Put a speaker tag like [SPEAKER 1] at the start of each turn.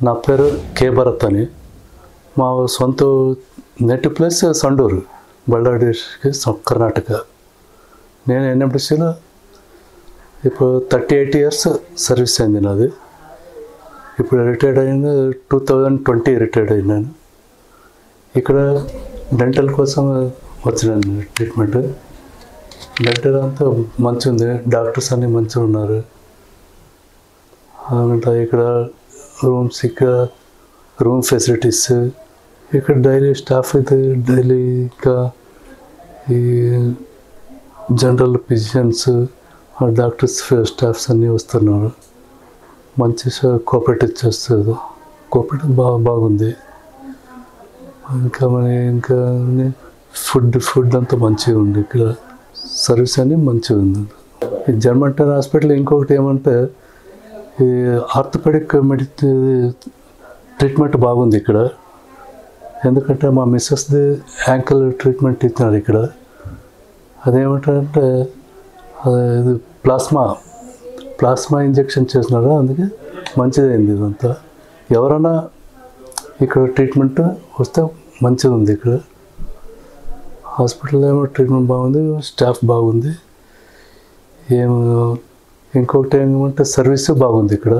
[SPEAKER 1] నా పేరు కే భరత్ అని. మా సొంత native place Sandur, Bellary district, Karnataka. నేను ఎన్ఎండిసిలో ఇప్పుడు 38 ఇయర్స్ సర్వీస్ అయింది నాది. ఇప్పుడు రిటైర్డ్ అయింది 2020 రిటైర్డ్ అయినాను. ఇక్కడ డెంటల్ కోసం వచ్చినాను ట్రీట్మెంట్. డెంటల్ అంతా మంచిగా ఉంది, డాక్టర్స్ అన్నీ మంచిగా ఉన్నారు. ఇక్కడ రూమ్ ఫెసిలిటీస్, ఇక్కడ డైలీ స్టాఫ్ అయితే డైలీ ఇంకా ఈ జనరల్ ఫిజిషియన్స్, డాక్టర్స్, స్టాఫ్స్ అన్నీ వస్తున్నారు. మంచి కోఆపరేటివ్ చేస్తారు, కోఆపరేటివ్ బాగుంది. ఇంకా ఫుడ్ అంతా మంచిగా ఉంది. ఇక్కడ సర్వీస్ అన్నీ మంచిగా ఉంది. ఈ జర్మంటన్ హాస్పిటల్ ఇంకొకటి ఏమంటే ఈ ఆర్థోపెడిక్ ట్రీట్మెంట్ బాగుంది ఇక్కడ. ఎందుకంటే మా మిస్సెస్ది యాంకిల్ ట్రీట్మెంట్ ఇచ్చినారు ఇక్కడ. అదేమంటారంటే ఇది ప్లాస్మా ఇంజెక్షన్ చేసినారు, అందుకే మంచిదైంది ఇదంతా. ఎవరైనా ఇక్కడ ట్రీట్మెంట్ వస్తే మంచిగా ఉంది. ఇక్కడ హాస్పిటల్ ఏమో ట్రీట్మెంట్ బాగుంది, స్టాఫ్ బాగుంది. ఇంకొకటి ఏమంటే సర్వీస్ బాగుంది ఇక్కడ.